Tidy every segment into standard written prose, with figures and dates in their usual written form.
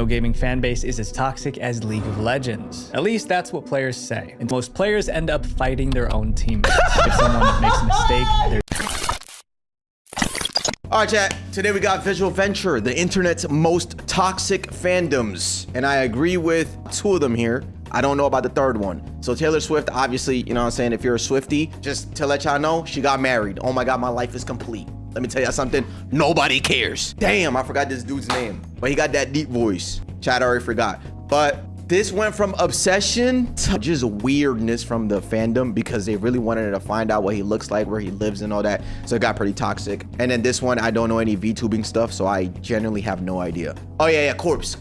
No gaming fan base is as toxic as League of Legends. At least that's what players say. And most players end up fighting their own teammates. If someone makes a mistake, they're... All right, chat. Today we got Visual Venture, the internet's most toxic fandoms. And I agree with 2 of them here. I don't know about the 3rd one. So Taylor Swift, obviously, you know what I'm saying? If you're a Swiftie, just to let y'all know, she got married. Oh my God, my life is complete. Let me tell y'all something. Nobody cares. Damn, I forgot this dude's name. But he got that deep voice. Chat already forgot. But this went from obsession to just weirdness from the fandom because they really wanted to find out what he looks like, where he lives and all that. So it got pretty toxic. And then this one, I don't know any VTubing stuff, so I genuinely have no idea. Oh yeah, Corpse.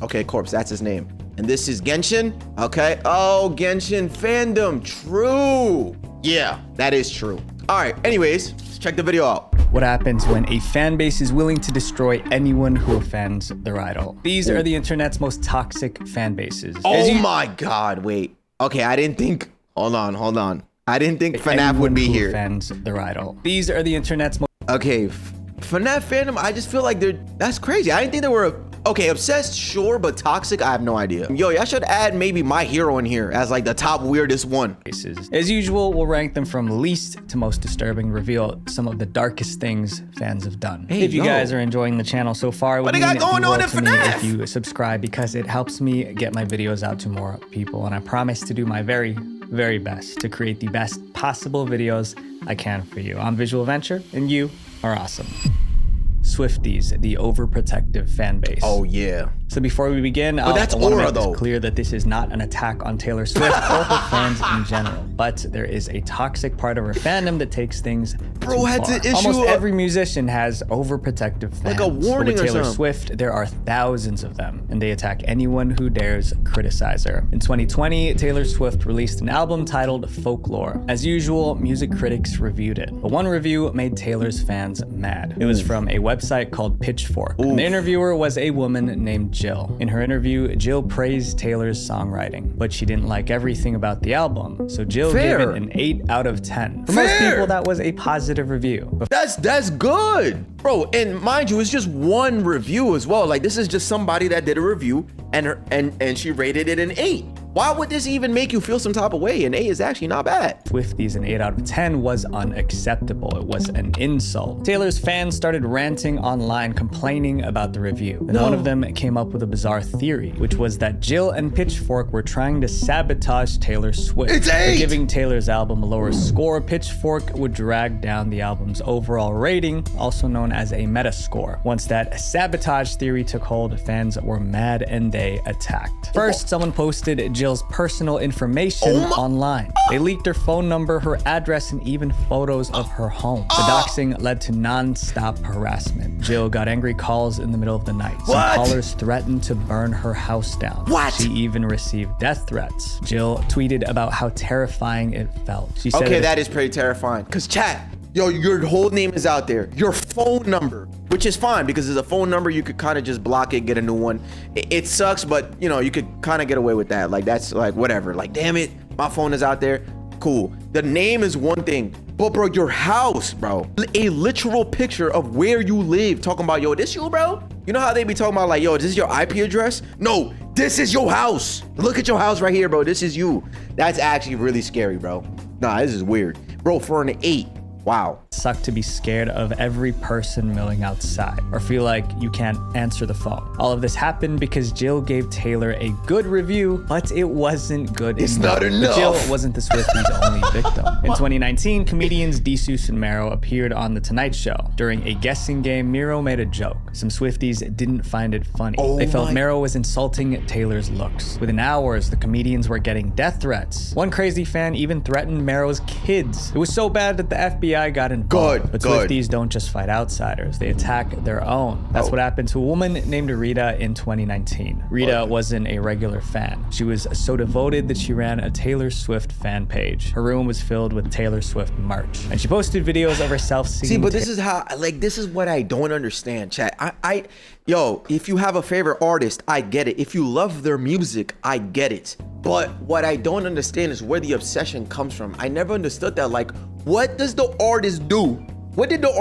Okay, Corpse, that's his name. And this is Genshin, okay? Oh, Genshin fandom, true. Yeah, that is true. All right, anyways, let's check the video out. What happens when a fan base is willing to destroy anyone who offends their idol? These are the internet's most toxic fan bases. Oh my God, wait. Okay, I didn't think, hold on. I didn't think FNAF would be here. Offends their idol. These are the internet's most... Okay, FNAF fandom, I just feel like that's crazy. I didn't think they were, okay, obsessed, sure, but toxic, I have no idea. Yo, I should add maybe My Hero in here as like the top weirdest one. As usual, we'll rank them from least to most disturbing, reveal some of the darkest things fans have done. Hey, if you guys are enjoying the channel so far, it would mean if you subscribe because it helps me get my videos out to more people. And I promise to do my very, very best to create the best possible videos I can for you. I'm Visual Venture and you are awesome. Swifties, the overprotective fan base. Oh yeah. So before we begin, I want to make it clear that this is not an attack on Taylor Swift or her fans in general, but there is a toxic part of her fandom that takes things too far. Almost every musician has overprotective fans. Like a warning or Taylor something. Swift, there are thousands of them, and they attack anyone who dares criticize her. In 2020, Taylor Swift released an album titled Folklore. As usual, music critics reviewed it, but one review made Taylor's fans mad. It was from a website called Pitchfork. And the interviewer was a woman named Jill. In her interview, Jill praised Taylor's songwriting, but she didn't like everything about the album, so Jill gave it an 8 out of 10. For most people, that was a positive review. That's good, bro. And mind you, it's just one review as well. Like this is just somebody that did a review and she rated it an 8. Why would this even make you feel some type of way? An 8 is actually not bad. Swifties, an 8 out of 10 was unacceptable. It was an insult. Taylor's fans started ranting online, complaining about the review. And one of them came up with a bizarre theory, which was that Jill and Pitchfork were trying to sabotage Taylor Swift. It's 8! By giving Taylor's album a lower score, Pitchfork would drag down the album's overall rating, also known as a metascore. Once that sabotage theory took hold, fans were mad and they attacked. First, someone posted Jill's personal information online. They leaked her phone number, her address, and even photos of her home. The doxing led to non-stop harassment. Jill got angry calls in the middle of the night. Some callers threatened to burn her house down. She even received death threats. Jill tweeted about how terrifying it felt. She said, okay, that is pretty terrifying. Cause chat, yo, your whole name is out there. Your phone number, which is fine because it's a phone number. You could kind of just block it, get a new one. It sucks, but you know, you could kind of get away with that. Like that's like whatever. Like, damn it, my phone is out there. Cool. The name is one thing, but bro, your house, bro, a literal picture of where you live. Talking about, yo, this you, bro? You know how they be talking about like, yo, this is your IP address? No, this is your house. Look at your house right here, bro. This is you. That's actually really scary, bro. Nah, this is weird. Bro, for an 8. Wow. Suck to be scared of every person milling outside or feel like you can't answer the phone. All of this happened because Jill gave Taylor a good review, but it wasn't good enough. Not enough. But Jill wasn't the Swifties' only victim. In 2019, comedians Desus and Mero appeared on The Tonight Show. During a guessing game, Mero made a joke. Some Swifties didn't find it funny. They felt Mero was insulting Taylor's looks. Within hours, the comedians were getting death threats. One crazy fan even threatened Mero's kids. It was so bad that the FBI got involved. But Swifties don't just fight outsiders, they attack their own. That's what happened to a woman named Rita in 2019. Rita wasn't a regular fan. She was so devoted that she ran a Taylor Swift fan page. Her room was filled with Taylor Swift merch, and she posted videos of herself singing. See, but this is how, like, this is what I don't understand, chat. Yo, if you have a favorite artist, I get it. If you love their music, I get it. But what I don't understand is where the obsession comes from. I never understood that. Like, what does the artist do? What did the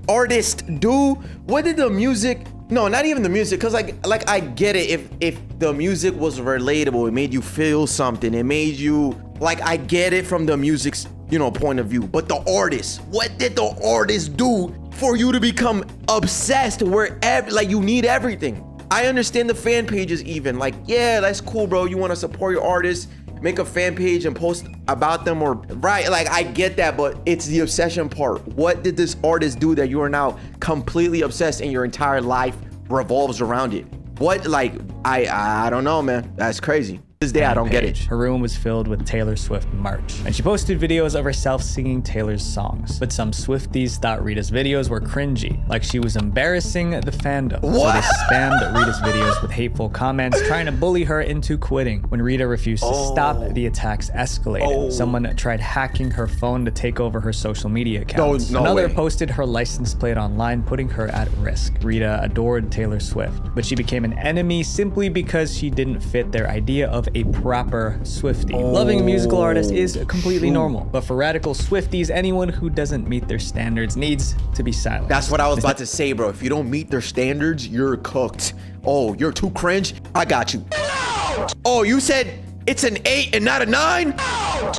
artist do? What did the music No, not even the music, cause like I get it. If the music was relatable, it made you feel something. It made you like, I get it from the music's, you know, point of view. But the artist, what did the artist do for you to become obsessed? Where like you need everything. I understand the fan pages even. Like, yeah, that's cool, bro. You want to support your artist, make a fan page and post about them, or right? Like, I get that, but it's the obsession part. What did this artist do that you are now completely obsessed and your entire life revolves around it? What, like, I don't know, man. That's crazy. This day, I don't get it. Her room was filled with Taylor Swift merch, and she posted videos of herself singing Taylor's songs. But some Swifties thought Rita's videos were cringy, like she was embarrassing the fandom. What? So they spammed Rita's videos with hateful comments, trying to bully her into quitting. When Rita refused to stop, the attacks escalated. Someone tried hacking her phone to take over her social media accounts. Another posted her license plate online, putting her at risk. Rita adored Taylor Swift, but she became an enemy simply because she didn't fit their idea of a proper Swiftie. Loving a musical artist is completely normal, but for radical Swifties, anyone who doesn't meet their standards needs to be silenced. That's what I was about to say, bro. If you don't meet their standards, you're cooked. Oh, you're too cringe? I got you. Oh, you said it's an 8 and not a 9?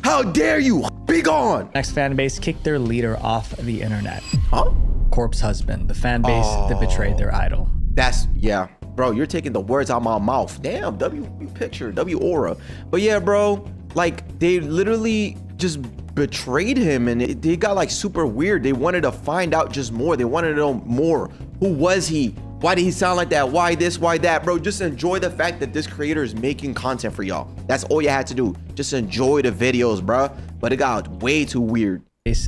How dare you? Be gone. Next fan base kicked their leader off the internet. Huh? Corpse Husband, the fan base that betrayed their idol. That's, yeah. Bro, you're taking the words out my mouth. Damn, W picture, W aura. But yeah, bro, like they literally just betrayed him, and they got like super weird. They wanted to find out just more. They wanted to know more. Who was he? Why did he sound like that? Why this? Why that? Bro, just enjoy the fact that this creator is making content for y'all. That's all you had to do. Just enjoy the videos, bro. But it got way too weird.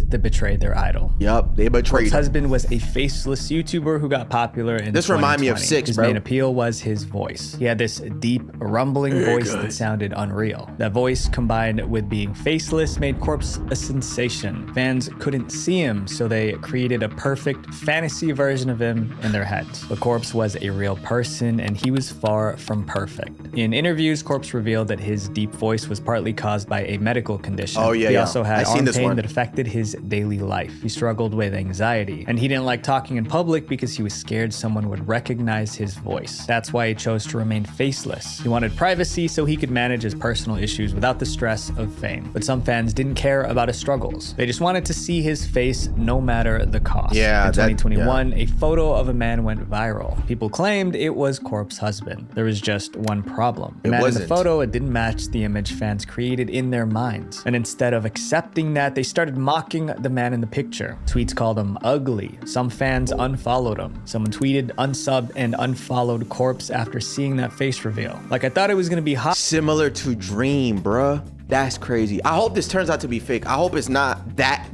That betrayed their idol. Yup, they betrayed Corpse him. Husband was a faceless YouTuber who got popular in This remind me of 2020. Six, His bro. main appeal was his voice. He had this deep, rumbling voice that sounded unreal. That voice, combined with being faceless, made Corpse a sensation. Fans couldn't see him, so they created a perfect fantasy version of him in their heads. But Corpse was a real person, and he was far from perfect. In interviews, Corpse revealed that his deep voice was partly caused by a medical condition. Oh, yeah, He yeah. also had I seen arm this pain one. that affected his daily life. He struggled with anxiety, and he didn't like talking in public because he was scared someone would recognize his voice. That's why he chose to remain faceless. He wanted privacy so he could manage his personal issues without the stress of fame. But some fans didn't care about his struggles. They just wanted to see his face no matter the cost. Yeah, in 2021, a photo of a man went viral. People claimed it was Corpse Husband. There was just one problem. The man in the photo, it didn't match the image fans created in their minds. And instead of accepting that, they started mocking the man in the picture. Tweets called him ugly. Some fans unfollowed him. Someone tweeted, unsubbed, and unfollowed Corpse after seeing that face reveal. Like, I thought it was gonna be hot. Similar to Dream, bruh. That's crazy. I hope this turns out to be fake. I hope it's not that.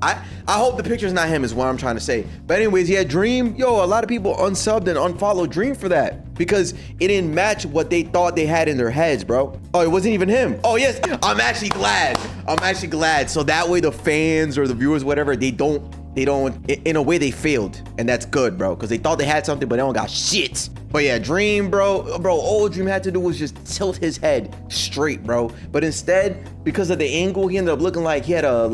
I hope the picture's not him is what I'm trying to say. But anyways, yeah, Dream, yo, a lot of people unsubbed and unfollowed Dream for that because it didn't match what they thought they had in their heads, bro. Oh, it wasn't even him. Oh, yes, I'm actually glad. So that way the fans or the viewers, whatever, they don't, in a way they failed. And that's good, bro, because they thought they had something, but they don't got shit. But yeah, Dream, bro, all Dream had to do was just tilt his head straight, bro. But instead, because of the angle, he ended up looking like he had a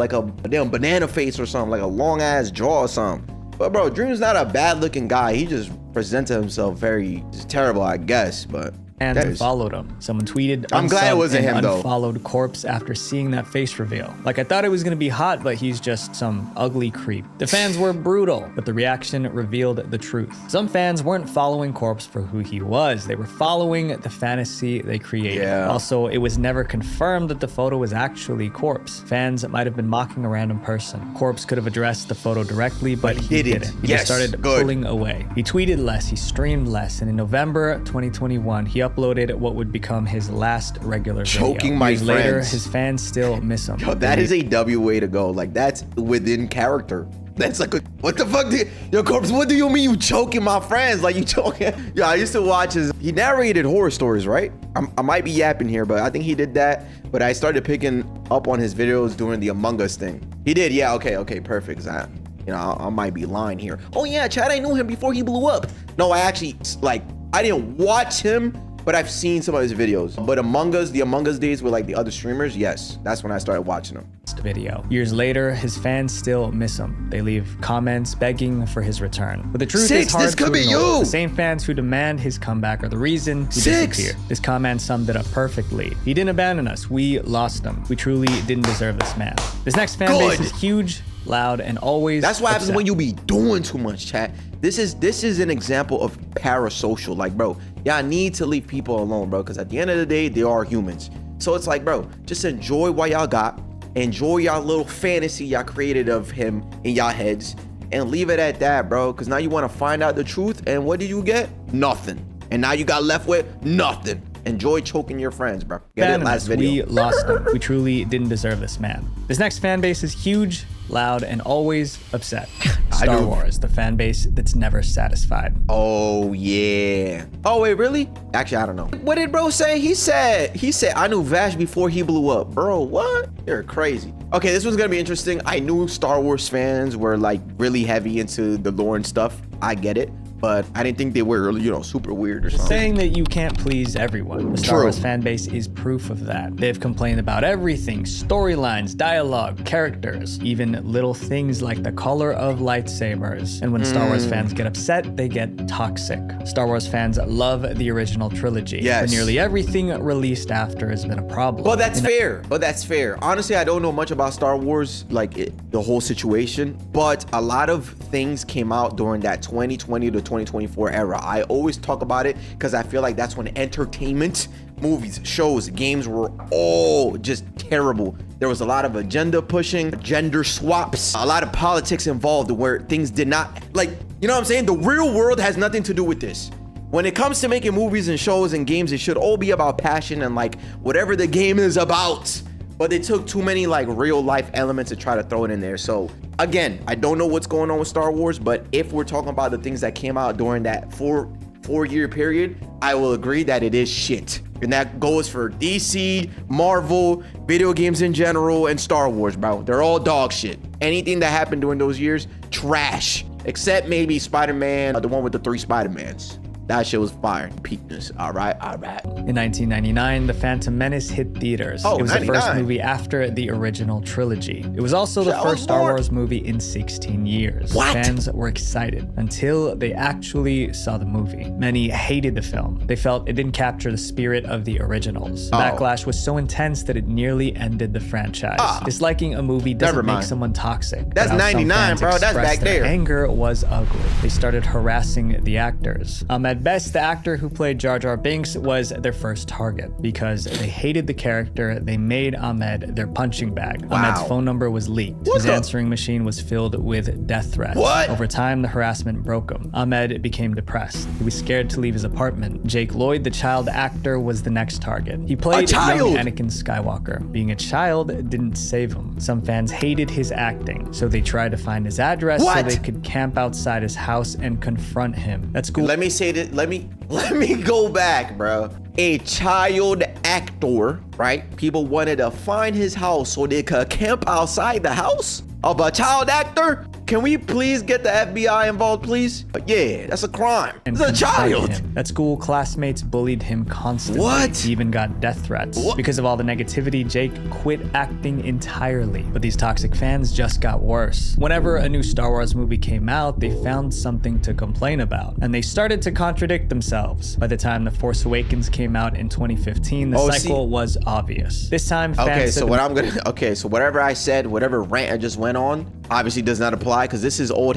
damn banana face or something, like a long ass jaw or something. But bro, Dream's not a bad looking guy. He just presented himself very terrible, I guess. But and unfollowed him. Someone tweeted, I'm glad it wasn't him though. Unfollowed Corpse after seeing that face reveal. Like, I thought it was gonna be hot, but he's just some ugly creep. The fans were brutal, but the reaction revealed the truth. Some fans weren't following Corpse for who he was. They were following the fantasy they created. Yeah. Also, it was never confirmed that the photo was actually Corpse. Fans might have been mocking a random person. Corpse could have addressed the photo directly, but he didn't. He just started pulling away. He tweeted less, he streamed less, and in November 2021, he uploaded what would become his last regular video. Choking my Years later, friends. his fans still miss him. Yo, that is a W way to go. Like, that's within character. That's like, what the fuck? Yo, Corpse, what do you mean you choking my friends? Like, you choking? Yo, I used to watch he narrated horror stories, right? I might be yapping here, but I think he did that. But I started picking up on his videos during the Among Us thing. He did, yeah, okay, perfect. I might be lying here. Oh yeah, Chad, I knew him before he blew up. No, I actually, like, I didn't watch him but I've seen some of his videos. But Among Us, the Among Us days with like the other streamers, yes, that's when I started watching them. Video. Years later, his fans still miss him. They leave comments begging for his return. But the truth is hard this could to be ignore. you. The same fans who demand his comeback are the reason he disappeared. This comment summed it up perfectly. He didn't abandon us. We lost him. We truly didn't deserve this man. This next fan base is huge, loud, and always That's what upset. happens when you be doing too much, chat. This is an example of parasocial. Like, bro, y'all need to leave people alone, bro, because at the end of the day, they are humans. So it's like, bro, just enjoy what y'all got. Enjoy y'all little fantasy y'all created of him in y'all heads, and leave it at that, bro, because now you want to find out the truth, and what did you get? Nothing. And now you got left with nothing. Enjoy choking your friends, bro. Get it last video. We lost him. We truly didn't deserve this man. This next fan base is huge, loud, and always upset. Star Wars, the fan base that's never satisfied. Oh yeah. Oh wait, really? Actually, I don't know. What did bro say? He said I knew Vash before he blew up. Bro, what? You're crazy. Okay, this one's gonna be interesting. I knew Star Wars fans were like really heavy into the lore and stuff. I get it. But I didn't think they were, you know, super weird or something. Saying that you can't please everyone. The Star Wars fan base is proof of that. They've complained about everything: storylines, dialogue, characters, even little things like the color of lightsabers. And when Star Wars fans get upset, they get toxic. Star Wars fans love the original trilogy. Yes. But nearly everything released after has been a problem. Well, that's fair. But that's fair. Honestly, I don't know much about Star Wars, like the whole situation. But a lot of things came out during that 2020 to 2024 era. I always talk about it because I feel like that's when entertainment, movies, shows, games were all just terrible. There was a lot of agenda pushing, gender swaps, a lot of politics involved where things did not, like, you know what I'm saying? The real world has nothing to do with this. When it comes to making movies and shows and games, it should all be about passion and like whatever the game is about. But they took too many like real life elements to try to throw it in there. So again, I don't know what's going on with Star Wars, but if we're talking about the things that came out during that four-year period, I will agree that it is shit. And that goes for DC, Marvel, video games in general, and Star Wars, bro. They're all dog shit. Anything that happened during those years, trash. Except maybe Spider-Man, the one with the 3 Spider-Mans. That shit was fire. Peakness. All right. In 1999, The Phantom Menace hit theaters. Oh, it was the 99. first movie after the original trilogy. It was also the first Star Wars movie in 16 years. What? Fans were excited until they actually saw the movie. Many hated the film. They felt it didn't capture the spirit of the originals. The backlash was so intense that it nearly ended the franchise. Disliking a movie doesn't make someone toxic. That's But how some 99, fans bro. That's expressed back their there. Anger was ugly. They started harassing the actors. Ahmed Best, the actor who played Jar Jar Binks, was their first target because they hated the character. They made Ahmed their punching bag. Ahmed's phone number was leaked. His answering machine was filled with death threats. Over time, the harassment broke him. Ahmed became depressed. He was scared to leave his apartment. Jake Lloyd, the child actor, was the next target. He played young Anakin Skywalker. Being a child didn't save him. Some fans hated his acting, so they tried to find his address so they could camp outside his house and confront him. That's cool. Let me say that. Let me go back, bro. A child actor, right? People wanted to find his house so they could camp outside the house of a child actor. Can we please get the FBI involved, please? Yeah, that's a crime. It's a child. At school, classmates bullied him constantly. He even got death threats. Because of all the negativity, Jake quit acting entirely. But these toxic fans just got worse. Whenever a new Star Wars movie came out, they found something to complain about. And they started to contradict themselves. By the time The Force Awakens came out in 2015, the cycle was obvious. This time, fans so whatever I said, whatever rant I just went on, obviously does not apply because this is all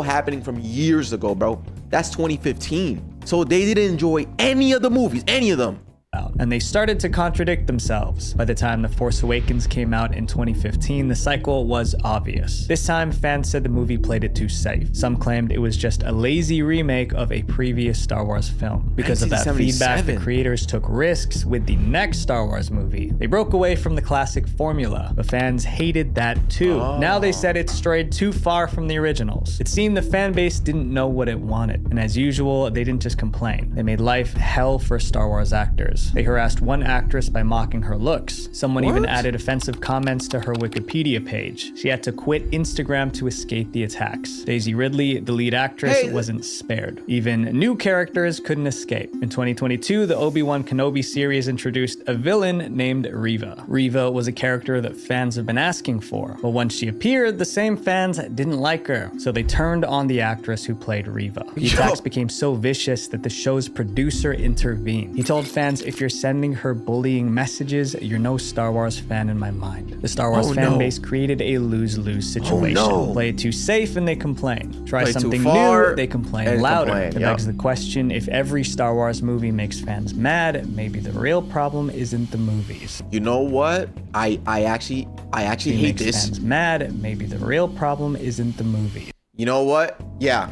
happening from years ago, bro. That's 2015. So they didn't enjoy any of the movies, any of them. And they started to contradict themselves. By the time The Force Awakens came out in 2015, the cycle was obvious. This time, fans said the movie played it too safe. Some claimed it was just a lazy remake of a previous Star Wars film. Because of that feedback, the creators took risks with the next Star Wars movie. They broke away from the classic formula, but fans hated that too. Now they said it strayed too far from the originals. It seemed the fan base didn't know what it wanted. And as usual, they didn't just complain. They made life hell for Star Wars actors. actress. They harassed one actress by mocking her looks. Someone even added offensive comments to her Wikipedia page. She had to quit Instagram to escape the attacks. Daisy Ridley, the lead actress, wasn't spared. Even new characters couldn't escape. In 2022, the Obi-Wan Kenobi series introduced a villain named Reva. Reva was a character that fans have been asking for, but once she appeared, the same fans didn't like her, so they turned on the actress who played Reva. The attacks became so vicious that the show's producer intervened. He told fans, if you're sending her bullying messages, you're no Star Wars fan in my mind. The Star Wars fan base created a lose-lose situation. Play it too safe and they complain. Try something new, they complain louder. It begs the question, if every Star Wars movie makes fans mad, maybe the real problem isn't the movies. You know what? I actually hate this. Fans mad, maybe the real problem isn't the movie. You know what? Yeah,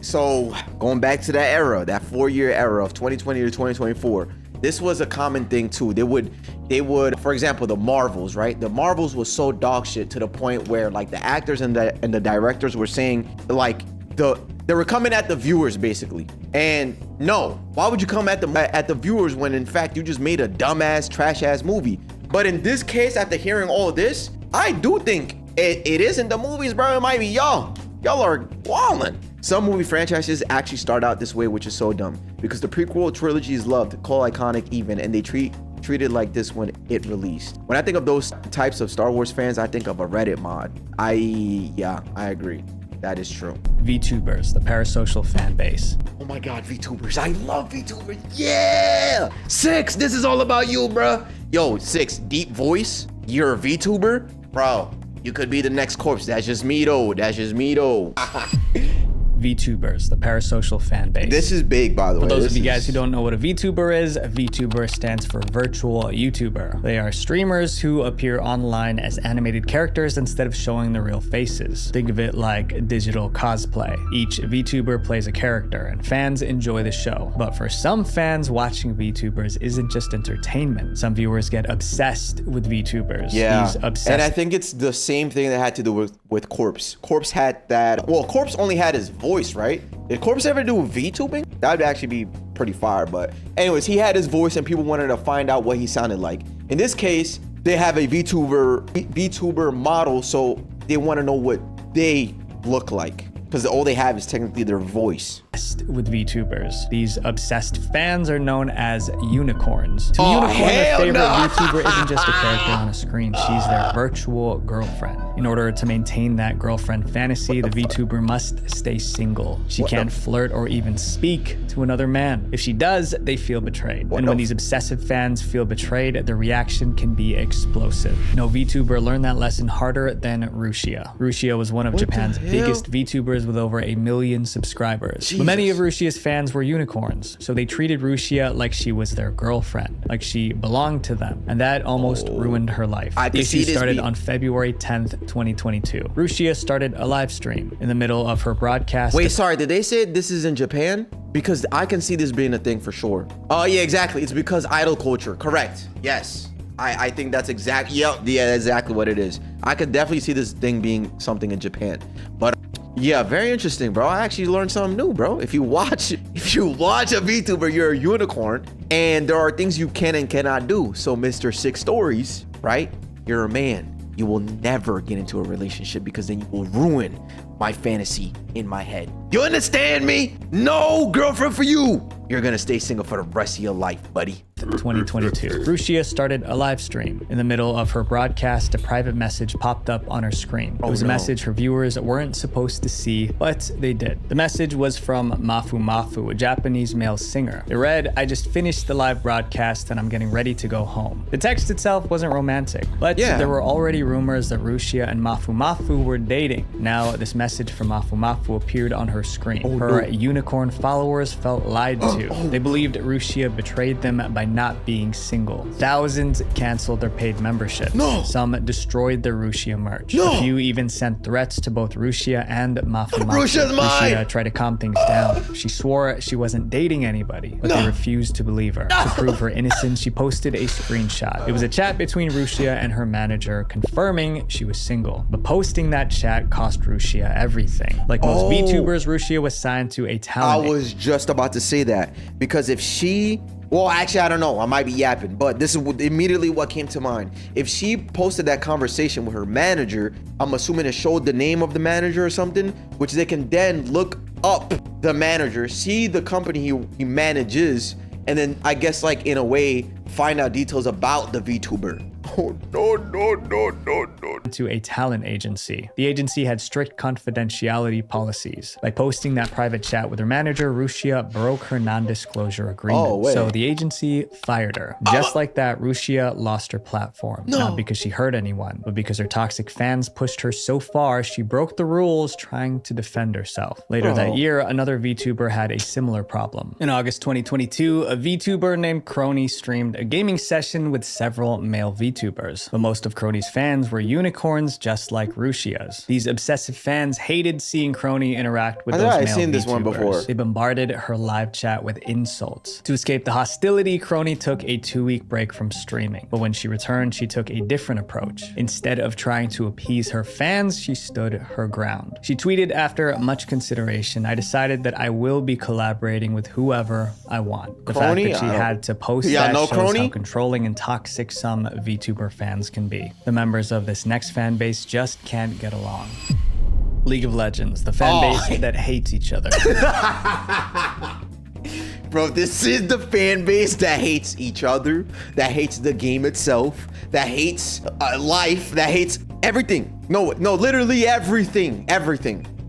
so going back to that era, that 4-year era of 2020 to 2024, this was a common thing too. They would, for example, the Marvels, right? The Marvels was so dog shit to the point where like the actors and the directors were saying like they were coming at the viewers basically. And no, why would you come at the viewers when in fact you just made a dumbass, trash ass movie? But in this case, after hearing all of this, I do think it isn't the movies, bro. It might be y'all. Y'all are wildin'. Some movie franchises actually start out this way, which is so dumb because the prequel trilogy is loved, called iconic even, and they treat it like this when it released. When I think of those types of Star Wars fans, I think of a Reddit mod. I agree. That is true. VTubers, the parasocial fan base. Oh my God, VTubers. I love VTubers. Yeah! Six, this is all about you, bro. Yo, Six, deep voice. You're a VTuber? Bro, you could be the next corpse. That's just me though. VTubers, the parasocial fan base. This is big, by the way. For those of you guys who don't know what a VTuber is, a VTuber stands for virtual YouTuber. They are streamers who appear online as animated characters instead of showing their real faces. Think of it like digital cosplay. Each VTuber plays a character, and fans enjoy the show. But for some fans, watching VTubers isn't just entertainment. Some viewers get obsessed with VTubers. Yeah, and I think it's the same thing that had to do with Corpse. Corpse had that. Well, Corpse only had his voice, right? Did Corpse ever do VTubing? That would actually be pretty fire. But anyways, he had his voice and people wanted to find out what he sounded like. In this case, they have a VTuber model, so they want to know what they look like because all they have is technically their voice. With VTubers, these obsessed fans are known as unicorns. To unicorn, their favorite VTuber isn't just a character on a screen, she's their virtual girlfriend. In order to maintain that girlfriend fantasy, the VTuber must stay single. She can't flirt or even speak to another man. If she does, they feel betrayed. And when these obsessive fans feel betrayed, the reaction can be explosive. No VTuber learned that lesson harder than Rushia. Rushia was one of Japan's biggest VTubers with over 1 million subscribers. But many of Rushia's fans were unicorns, so they treated Rushia like she was their girlfriend, like she belonged to them, and that almost ruined her life. The issue started on February 10th, 2022. Rushia started a live stream in the middle of her broadcast. Wait, sorry, did they say this is in Japan? Because I can see this being a thing for sure. Oh yeah, exactly. It's because idol culture. Correct. Yes. I think that's exactly, exactly what it is. I could definitely see this thing being something in Japan. But yeah, very interesting, bro. I actually learned something new, bro. If you watch a VTuber, you're a unicorn, and there are things you can and cannot do. So Mr. Six Stories, right? You're a man. You will never get into a relationship because then you will ruin my fantasy in my head. You understand me? No girlfriend for you. You're gonna stay single for the rest of your life, buddy. 2022. Rushia started a live stream. In the middle of her broadcast, a private message popped up on her screen. It was a message her viewers weren't supposed to see, but they did. The message was from Mafu Mafu, a Japanese male singer. It read, "I just finished the live broadcast and I'm getting ready to go home." The text itself wasn't romantic, but there were already rumors that Rushia and Mafu Mafu were dating. Now, this message from Mafu Mafu appeared on her screen. Her unicorn followers felt lied to. They believed Rushia betrayed them by not being single. Thousands canceled their paid membership. Some destroyed their Rushia merch. A few even sent threats to both Rushia and Mafu Mafu. Rushia tried to calm things down. She swore she wasn't dating anybody, but they refused to believe her. To prove her innocence, she posted a screenshot. It was a chat between Rushia and her manager confirming she was single. But posting that chat cost Rushia everything. Like most VTubers, Rushia was signed to a talent. I was just about to say that, because if she Well, actually, I don't know. I might be yapping, but this is immediately what came to mind. If she posted that conversation with her manager, I'm assuming it showed the name of the manager or something, which they can then look up the manager, see the company he manages, and then I guess like in a way find out details about the VTuber. Oh no. To a talent agency. The agency had strict confidentiality policies. By posting that private chat with her manager, Rusia broke her non-disclosure agreement. Oh, wait. So the agency fired her. Just like that, Rusia lost her platform. No. Not because she hurt anyone, but because her toxic fans pushed her so far, she broke the rules trying to defend herself. Later that year, another VTuber had a similar problem. In August 2022, a VTuber named Crony streamed a gaming session with several male VTubers. But most of Crony's fans were unicorns just like Rusia's. These obsessive fans hated seeing Crony interact with those male I've seen this VTubers. one before. They bombarded her live chat with insults. To escape the hostility, Crony took a 2-week break from streaming. But when she returned, she took a different approach. Instead of trying to appease her fans, she stood her ground. She tweeted, "After much consideration, I decided that I will be collaborating with whoever I want." The fact that she had to post that shows how controlling and toxic some VTuber fans can be. The members of this next fan base just can't get along. League of Legends, the fan base that hates each other. Bro, this is the fan base that hates each other, that hates the game itself, that hates life, that hates everything. No, literally everything.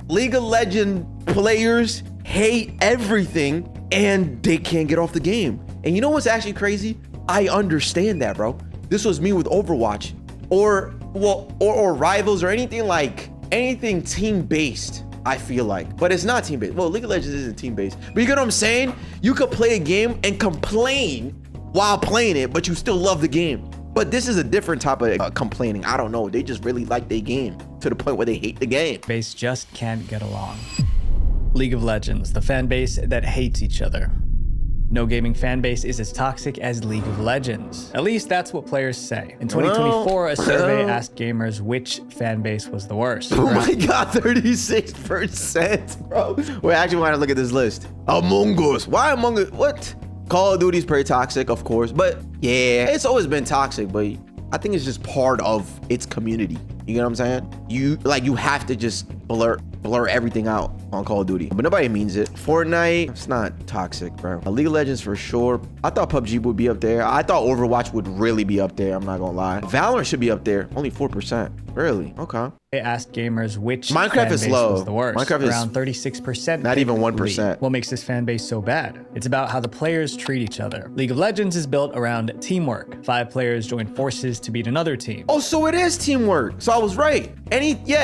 League of Legends players hate everything and they can't get off the game. And you know what's actually crazy? I understand that, bro. This was me with Overwatch or Rivals or anything team-based, I feel like. But it's not team-based. Well, League of Legends isn't team-based. But you get what I'm saying? You could play a game and complain while playing it, but you still love the game. But this is a different type of complaining. I don't know. They just really like their game to the point where they hate the game. Base just can't get along. League of Legends, the fan base that hates each other. No gaming fan base is as toxic as League of Legends. At least that's what players say. In 2024, a survey asked gamers which fan base was the worst. Oh my God, 36%, bro. Wait, I actually want to look at this list. Among Us. Why Among Us? What? Call of Duty's pretty toxic, of course. But yeah, it's always been toxic, but I think it's just part of its community. You get what I'm saying? You have to just blur everything out on Call of Duty, but nobody means it. Fortnite, it's not toxic, bro. League of Legends for sure. I thought PUBG would be up there. I thought Overwatch would really be up there. I'm not gonna lie. Valorant should be up there. Only 4%. Really? Okay. They asked gamers which Minecraft fan is base low. was the worst. Minecraft is around 36%. not even 1%. What makes this fan base so bad? It's about how the players treat each other. League of Legends is built around teamwork. 5 players join forces to beat another team. Oh, so it is teamwork. So I was right.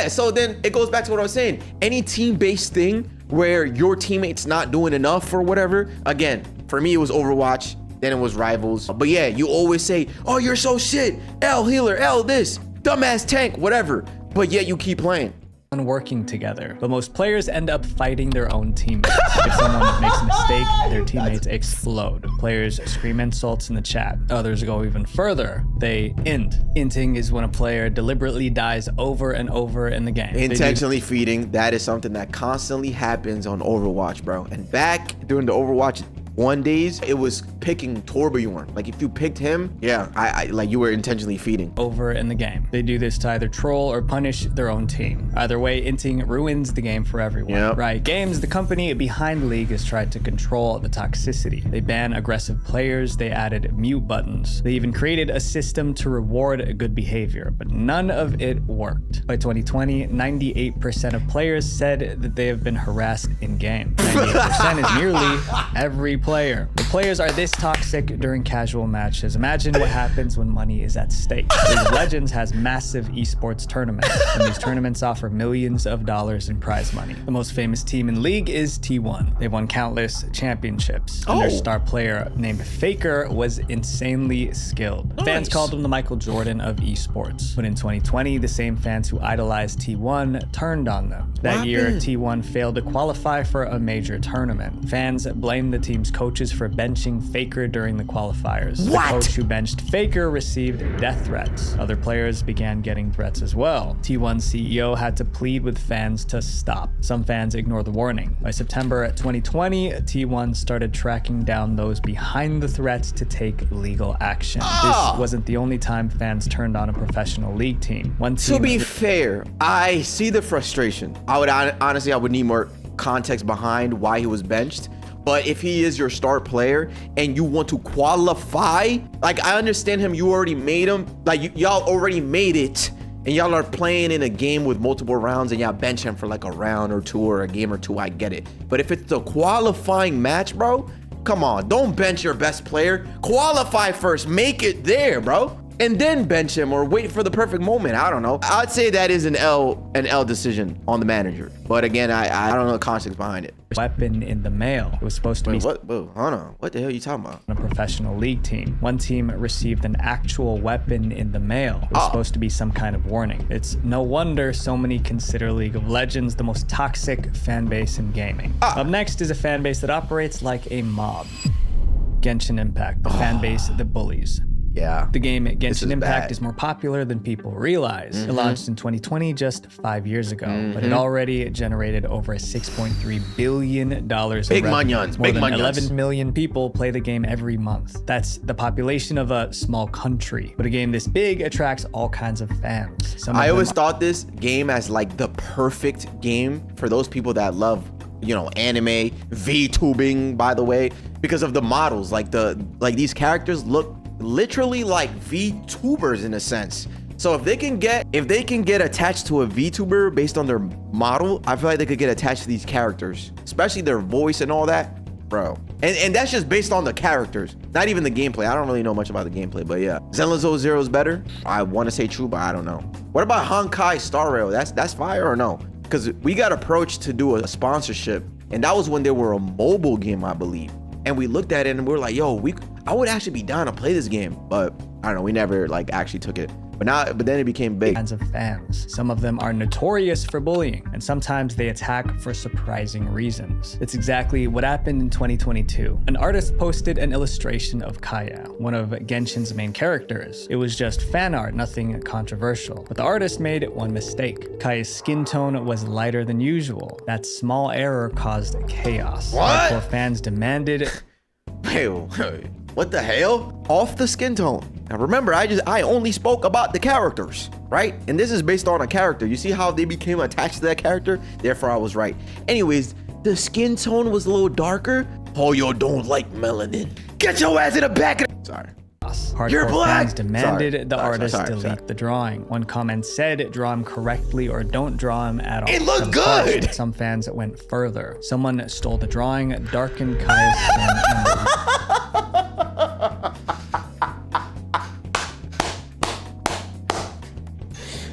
So then it goes back to what I was saying. Any team-based thing where your teammate's not doing enough or whatever. Again, for me, it was Overwatch. Then it was Rivals. But yeah, you always say, "Oh, you're so shit. L healer, L this, dumbass tank, whatever." But yet you keep playing. Working together, but most players end up fighting their own teammates. If someone makes a mistake, their teammates explode. Players scream insults in the chat. Others go even further. They int. Inting is when a player deliberately dies over and over in the game. Intentionally feeding, that is something that constantly happens on Overwatch, bro. And back during the Overwatch 1 days, it was picking Torbjorn. Like if you picked him, yeah, I like you were intentionally feeding. Over in the game. They do this to either troll or punish their own team. Either way, inting ruins the game for everyone. Yep. Riot Games, the company behind the league, has tried to control the toxicity. They ban aggressive players, they added mute buttons. They even created a system to reward good behavior, but none of it worked. By 2020, 98% of players said that they have been harassed in-game. 98% is nearly every player. The players are this toxic during casual matches. Imagine what happens when money is at stake. League of Legends has massive esports tournaments, and these tournaments offer millions of dollars in prize money. The most famous team in League is T1. They've won countless championships, and their star player named Faker was insanely skilled. Nice. Fans called him the Michael Jordan of esports. But in 2020, the same fans who idolized T1 turned on them. That year, T1 failed to qualify for a major tournament. Fans blamed the team's blames coaches for benching Faker during the qualifiers. What? The coach who benched Faker received death threats. Other players began getting threats as well. T1 CEO had to plead with fans to stop. Some fans ignored the warning. By September 2020, T1 started tracking down those behind the threats to take legal action. This wasn't the only time fans turned on a professional league team. One team. To be fair, I see the frustration. I would need more context behind why he was benched. But if he is your star player and you want to qualify, like, I understand him, you already made him, like, y'all already made it, and y'all are playing in a game with multiple rounds and y'all bench him for like a round or two or a game or two, I get it. But if it's the qualifying match, bro, come on, don't bench your best player. Qualify first, make it there, bro. And then bench him or wait for the perfect moment. I don't know. I'd say that is an L decision on the manager. But again, I don't know the context behind it. Weapon in the mail. It was supposed to be what? Hold on. What the hell are you talking about? A professional league team. One team received an actual weapon in the mail. It was supposed to be some kind of warning. It's no wonder so many consider League of Legends the most toxic fan base in gaming. Up next is a fan base that operates like a mob. Genshin Impact, the fan base that bullies. Yeah. The game Genshin Impact is more popular than people realize. It launched in 2020, just 5 years ago, but it already generated over $6.3 billion in revenue. More than 11 million people play the game every month. That's the population of a small country. But a game this big attracts all kinds of fans. I always thought this game as like the perfect game for those people that love, you know, anime, VTubing, by the way, because of the models. Like these characters look literally like VTubers in a sense. So if they can get attached to a VTuber based on their model, I feel like they could get attached to these characters, especially their voice and all that, bro. And that's just based on the characters, not even the gameplay. I don't really know much about the gameplay, but yeah. Zenlazo Zero is better. I want to say true, but I don't know. What about Honkai Star Rail? That's fire or no? Because we got approached to do a sponsorship, and that was when they were a mobile game, I believe. And we looked at it and we were like, yo, I would actually be down to play this game, but I don't know, we never like actually took it. But then it became big. Kinds of fans. Some of them are notorious for bullying, and sometimes they attack for surprising reasons. It's exactly what happened in 2022. An artist posted an illustration of Kaya, one of Genshin's main characters. It was just fan art, nothing controversial. But the artist made one mistake. Kaya's skin tone was lighter than usual. That small error caused chaos. What? Hardcore fans demanded. Hey, what the hell? Off the skin tone. Now remember, I only spoke about the characters, right? And this is based on a character. You see how they became attached to that character? Therefore, I was right. Anyways, the skin tone was a little darker. Oh, you don't like melanin. Get your ass in the back of the... Sorry. Hardcore fans demanded the artist delete the drawing. One comment said, draw him correctly or don't draw him at all. It looked good! Some fans went further. Someone stole the drawing, darkened Kaya's skin,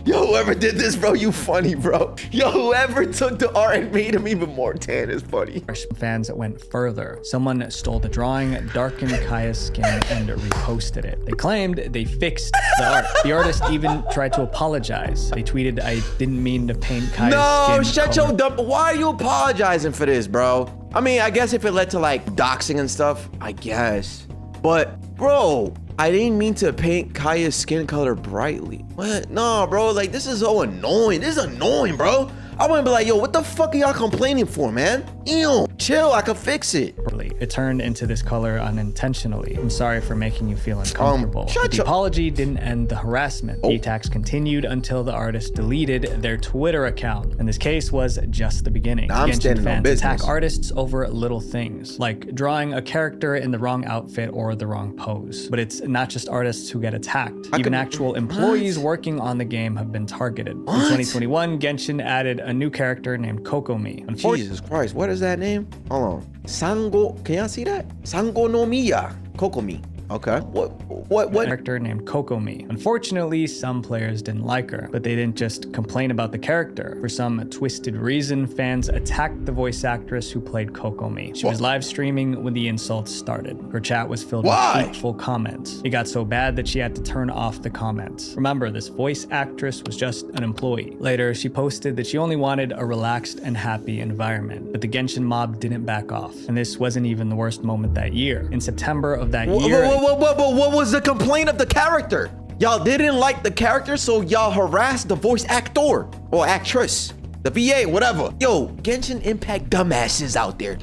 Yo, whoever did this, bro, you funny, bro. Yo, whoever took the art and made him even more tan is funny. Fans went further. Someone stole the drawing, darkened Kaya's skin, and reposted it. They claimed they fixed the art. The artist even tried to apologize. They tweeted, I didn't mean to paint Kaya's skin. No, shut your dumb... Why are you apologizing for this, bro? I mean, I guess if it led to, like, doxing and stuff, I guess. But, bro... I didn't mean to paint Kaya's skin color brightly. What? No, bro, like, this is so annoying. This is annoying, bro. I want to be like, yo, what the fuck are y'all complaining for, man? Ew, chill, I can fix it. It turned into this color unintentionally. I'm sorry for making you feel uncomfortable. The apology didn't end the harassment. The attacks continued until the artist deleted their Twitter account. And this case was just the beginning. I'm standing on business. Attack artists over little things, like drawing a character in the wrong outfit or the wrong pose. But it's not just artists who get attacked. Even actual employees working on the game have been targeted. In 2021, Genshin added a new character named Kokomi. Jesus Christ, what is that name? Hold on. Sango, can y'all see that? Sango no Miya, Kokomi. Okay. What? Character named Kokomi. Unfortunately, some players didn't like her, but they didn't just complain about the character. For some twisted reason, fans attacked the voice actress who played Kokomi. She was live streaming when the insults started. Her chat was filled with hateful comments. It got so bad that she had to turn off the comments. Remember, this voice actress was just an employee. Later, she posted that she only wanted a relaxed and happy environment, but the Genshin mob didn't back off. And this wasn't even the worst moment that year. In September of that year... What was the complaint of the character? Y'all didn't like the character, so y'all harassed the voice actor or actress, the VA, whatever. Yo, Genshin Impact dumbasses out there.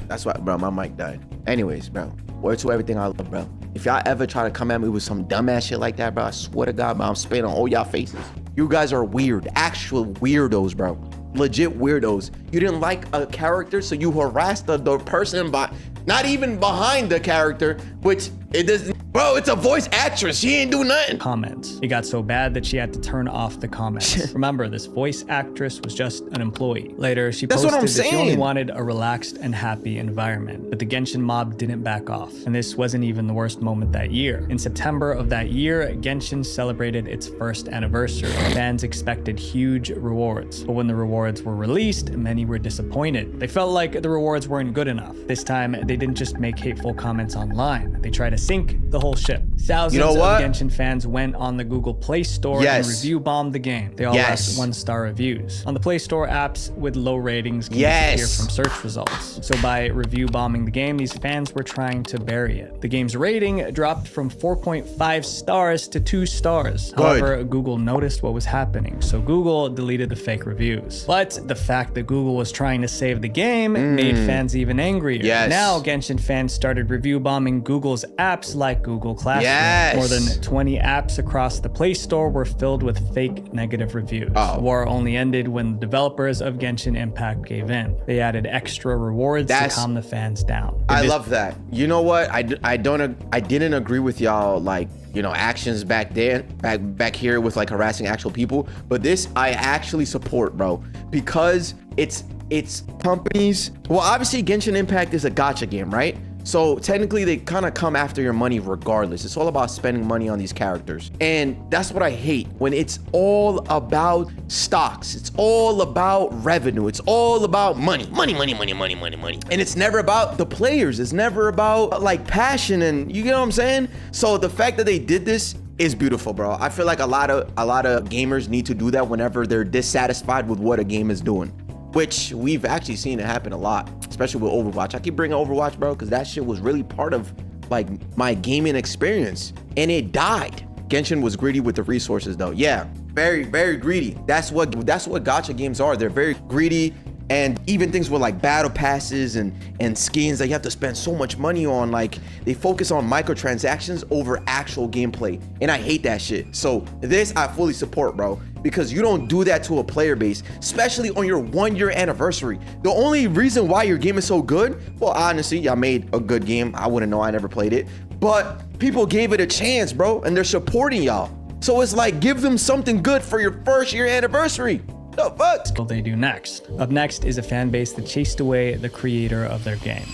That's why, bro, my mic died. Anyways, bro, word to everything I love, bro. If y'all ever try to come at me with some dumbass shit like that, bro, I swear to God, bro, I'm spitting on all y'all faces. You guys are weird, actual weirdos, bro. Legit weirdos. You didn't like a character, so you harassed the person by, not even behind the character, which it doesn't. Bro, it's a voice actress. She ain't do nothing. Comments. It got so bad that she had to turn off the comments. Remember, this voice actress was just an employee. Later, she posted that she only wanted a relaxed and happy environment, but the Genshin mob didn't back off. And this wasn't even the worst moment that year. In September of that year, Genshin celebrated its first anniversary. Fans expected huge rewards, but when the rewards were released, many were disappointed. They felt like the rewards weren't good enough. This time, they didn't just make hateful comments online. They tried to sink the whole ship. Thousands of Genshin fans went on the Google Play Store and review bombed the game. They all left 1-star reviews. On the Play Store, apps with low ratings can disappear from search results. So by review bombing the game, these fans were trying to bury it. The game's rating dropped from 4.5 stars to 2 stars. However, Google noticed what was happening, so Google deleted the fake reviews. But the fact that Google was trying to save the game made fans even angrier. Now, Genshin fans started review bombing Google's apps like Google Classroom. More than 20 apps across the Play Store were filled with fake negative reviews. The war only ended when the developers of Genshin Impact gave in. They added extra rewards to calm the fans down. I love that. You know what? I didn't agree with y'all, like, you know, actions back then, back here with like harassing actual people, but this I actually support, bro, because it's companies. Well, obviously Genshin Impact is a gacha game, right? So technically they kind of come after your money regardless. It's all about spending money on these characters. And that's what I hate, when it's all about stocks. It's all about revenue. It's all about money. Money. And it's never about the players. It's never about like passion, and you get what I'm saying? So the fact that they did this is beautiful, bro. I feel like a lot of gamers need to do that whenever they're dissatisfied with what a game is doing, which we've actually seen it happen a lot, especially with Overwatch. I keep bringing Overwatch, bro, because that shit was really part of like my gaming experience, and it died. Genshin was greedy with the resources, though. Yeah, very, very greedy. That's what gacha games are. They're very greedy, and even things with like battle passes and skins that you have to spend so much money on, like they focus on microtransactions over actual gameplay, and I hate that shit. So this I fully support, bro, because you don't do that to a player base, especially on your 1-year anniversary. The only reason why your game is so good, well, honestly, y'all made a good game. I wouldn't know, I never played it, but people gave it a chance, bro, and they're supporting y'all. So it's like, give them something good for your 1st-year anniversary. The fuck? What will they do next? Up next is a fan base that chased away the creator of their game.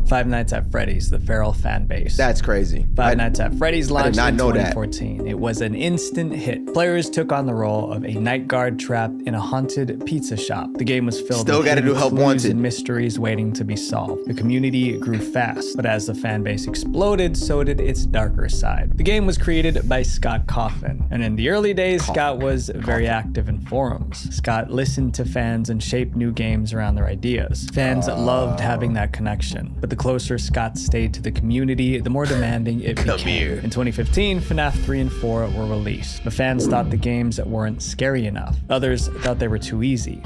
Five Nights at Freddy's, the feral fan base. That's crazy. Five Nights at Freddy's launched in 2014. It was an instant hit. Players took on the role of a night guard trapped in a haunted pizza shop. The game was filled with clues and mysteries waiting to be solved. The community grew fast, but as the fan base exploded, so did its darker side. The game was created by Scott Coffin, and in the early days, Scott was very active in forums. Scott listened to fans and shaped new games around their ideas. Fans loved having that connection, but the closer Scott stayed to the community, the more demanding it became. In 2015, FNAF 3 and 4 were released, but fans thought the games weren't scary enough. Others thought they were too easy.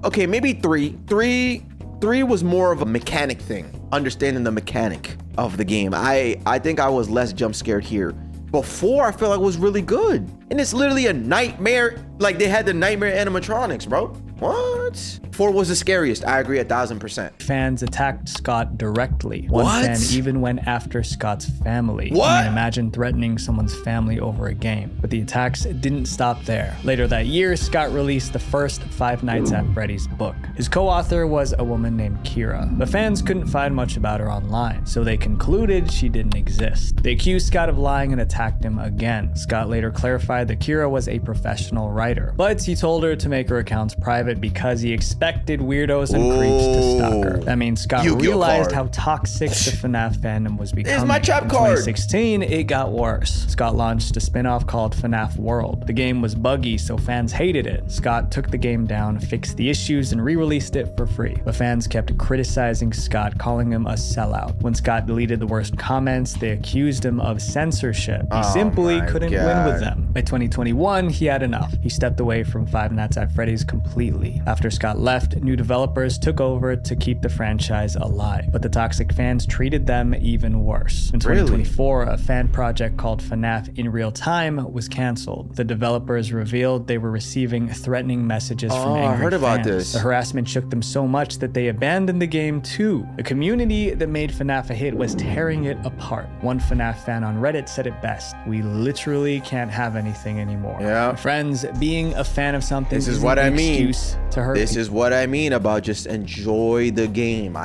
Okay, maybe 3. 3 was more of a mechanic thing, understanding the mechanic of the game. I think I was less jump scared here. But 4, I feel like was really good. And it's literally a nightmare. Like they had the nightmare animatronics, bro. What? 4 was the scariest. I agree 1,000%. Fans attacked Scott directly. One What? fan even went after Scott's family. What? I mean, imagine threatening someone's family over a game. But the attacks didn't stop there. Later that year, Scott released the first Five Nights at Freddy's book. His co-author was a woman named Kira. But fans couldn't find much about her online, so they concluded she didn't exist. They accused Scott of lying and attacked him again. Scott later clarified that Kira was a professional writer, but he told her to make her accounts private because he expected weirdos and creeps to stalk her. That means Scott Yu-Gi-Oh realized card. how toxic the FNAF fandom was becoming. Here's my trap In card. 2016, it got worse. Scott launched a spin-off called FNAF World. The game was buggy, so fans hated it. Scott took the game down, fixed the issues, and re-released it for free. But fans kept criticizing Scott, calling him a sellout. When Scott deleted the worst comments, they accused him of censorship. He simply my couldn't win God. with them. By 2021, he had enough. He stepped away from Five Nights at Freddy's completely. After Scott left, new developers took over to keep the franchise alive. But the toxic fans treated them even worse. In 2024, a fan project called FNAF in Real Time was canceled. The developers revealed they were receiving threatening messages from angry I heard about fans. this. The harassment shook them so much that they abandoned the game too. The community that made FNAF a hit was tearing it apart. One FNAF fan on Reddit said it best: "We literally can't have anything anymore." Yeah. Friends, being a fan of something This is isn't what an I mean. excuse to hurt This people. is what I mean about just enjoy the game.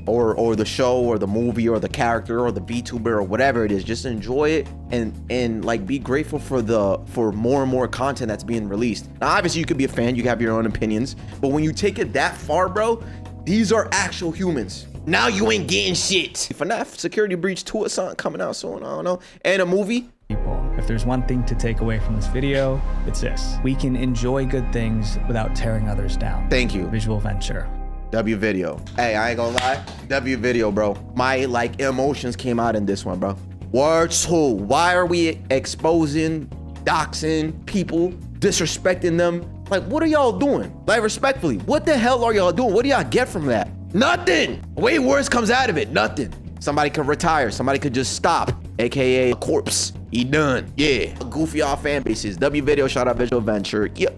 Or the show or the movie or the character or the VTuber or whatever it is. Just enjoy it and like be grateful for more and more content that's being released. Now obviously you could be a fan, you have your own opinions, but when you take it that far, bro, these are actual humans. Now you ain't getting shit. FNAF Security Breach 2 or something coming out soon, I don't know. And a movie. People. If there's one thing to take away from this video, it's this: we can enjoy good things without tearing others down. Thank you. Visual Venture. W video. Hey, I ain't gonna lie. W video, bro. My like emotions came out in this one, bro. Word to, why are we exposing, doxing people, disrespecting them? Like, what are y'all doing? Like, respectfully, what the hell are y'all doing? What do y'all get from that? Nothing. Way worse comes out of it. Nothing. Somebody could retire. Somebody could just stop. AKA a corpse. He done. Yeah. Goofy all fan bases. W video, shout out Visual Venture. Yeah.